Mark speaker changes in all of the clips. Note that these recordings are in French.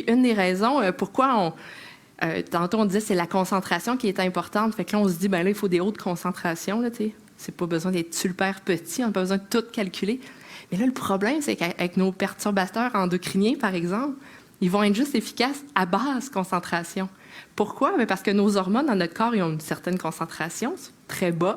Speaker 1: c'est une des raisons pourquoi tantôt, on disait que c'est la concentration qui est importante. Fait que là, on se dit, ben là, il faut des hautes concentrations, là, tu sais. C'est pas besoin d'être super petit, on n'a pas besoin de tout calculer. Mais là, le problème, c'est qu'avec nos perturbateurs endocriniens, par exemple, ils vont être juste efficaces à basse concentration. Pourquoi? Bien parce que nos hormones dans notre corps, ils ont une certaine concentration, très bas.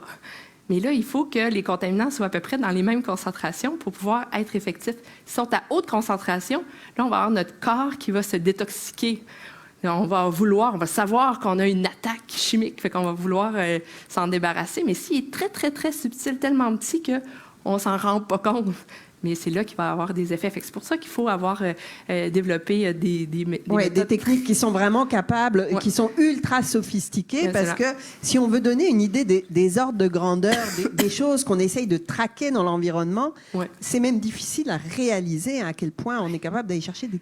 Speaker 1: Mais là, il faut que les contaminants soient à peu près dans les mêmes concentrations pour pouvoir être effectifs. S'ils sont à haute concentration, là, on va avoir notre corps qui va se détoxiquer. On va savoir qu'on a une attaque chimique, fait qu'on va vouloir s'en débarrasser. Mais s'il est très, très, très subtil, tellement petit qu'on ne s'en rend pas compte, mais c'est là qu'il va avoir des effets. Fait que c'est pour ça qu'il faut avoir développé des
Speaker 2: techniques qui sont vraiment capables, qui sont ultra sophistiquées, parce que si on veut donner une idée des ordres de grandeur, des choses qu'on essaye de traquer dans l'environnement, c'est même difficile à réaliser à quel point on est capable d'aller chercher des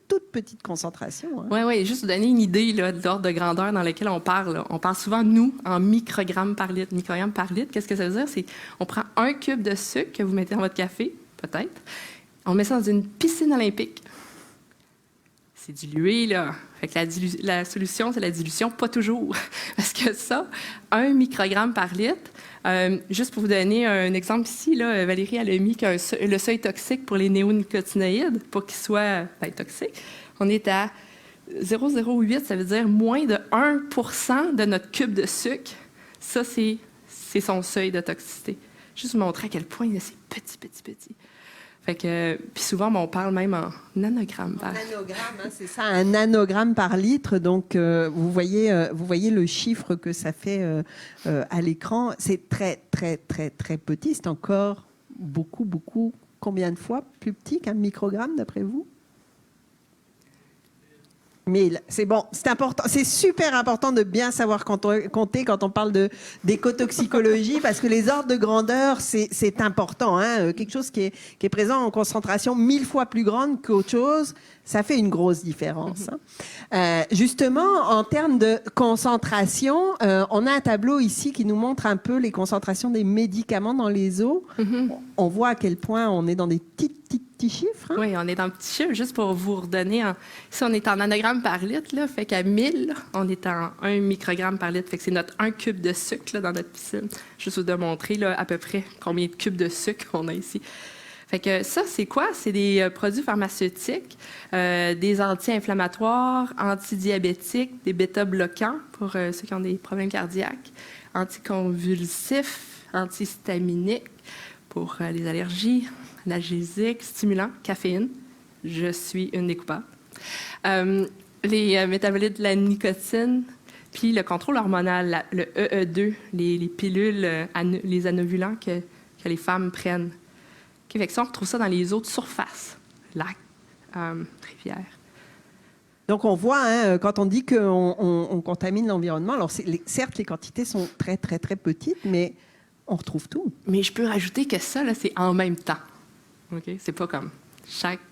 Speaker 2: toute petite concentration.
Speaker 1: Oui, juste vous donner une idée là, de l'ordre de grandeur dans lequel on parle. Là. On parle souvent, nous, en microgrammes par litre. Microgrammes par litre, qu'est-ce que ça veut dire? C'est on prend un cube de sucre que vous mettez dans votre café, peut-être. On met ça dans une piscine olympique. C'est dilué, là. Fait que la solution, c'est la dilution, pas toujours. Parce que ça, 1 microgramme par litre, juste pour vous donner un exemple ici, là, Valérie, elle a mis le seuil toxique pour les néonicotinoïdes, pour qu'ils soient toxiques. On est à 0,08, ça veut dire moins de 1% de notre cube de sucre. Ça, c'est son seuil de toxicité. Juste vous montrer à quel point c'est petit. Fait que, puis souvent, on parle même en nanogrammes.
Speaker 2: C'est ça, un nanogramme par litre. Donc, vous voyez le chiffre que ça fait à l'écran. C'est très, très, très, très petit. C'est encore beaucoup, combien de fois plus petit qu'un microgramme, d'après vous? 1000. C'est bon, c'est important, c'est super important de bien savoir compter quand on parle d'écotoxicologie, parce que les ordres de grandeur, c'est important. Hein? Quelque chose qui est présent en concentration 1000 fois plus grande qu'autre chose, ça fait une grosse différence. Hein? Justement, en termes de concentration, on a un tableau ici qui nous montre un peu les concentrations des médicaments dans les eaux. On voit à quel point on est dans des petits chiffres. Hein?
Speaker 1: Oui, on est dans petits chiffres. Juste pour vous redonner, si on est en nanogrammes par litre, là, fait qu'à 1000, on est en 1 microgramme par litre. Fait que c'est notre 1 cube de sucre là, dans notre piscine. Juste vous démontrer là, à peu près combien de cubes de sucre on a ici. Fait que ça, c'est quoi? C'est des produits pharmaceutiques, des anti-inflammatoires, antidiabétiques, des bêta-bloquants pour ceux qui ont des problèmes cardiaques, anticonvulsifs, antihistaminiques pour les allergies, analgésiques, stimulants, caféine. Je suis une des coupables. Les métabolites de la nicotine, puis le contrôle hormonal, le EE2, les pilules, les anovulants que les femmes prennent. Okay, fait que ça, on retrouve ça dans les eaux de surface, lacs, rivières.
Speaker 2: Donc, on voit, hein, quand on dit qu'on contamine l'environnement, alors certes, les quantités sont très, très, très petites, mais on retrouve tout.
Speaker 1: Mais je peux rajouter que ça, là, c'est en même temps. Okay? C'est pas comme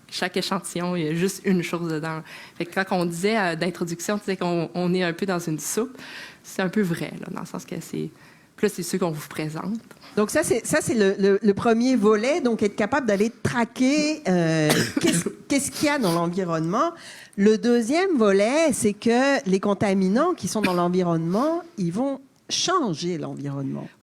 Speaker 1: chaque échantillon, il y a juste une chose dedans. Fait que quand on disait d'introduction, on disait qu'on est un peu dans une soupe, c'est un peu vrai, là, dans le sens que c'est... Plus, c'est ceux qu'on vous présente.
Speaker 2: Donc, ça, c'est le premier volet, donc être capable d'aller traquer qu'est-ce qu'il y a dans l'environnement. Le deuxième volet, c'est que les contaminants qui sont dans l'environnement, ils vont changer l'environnement.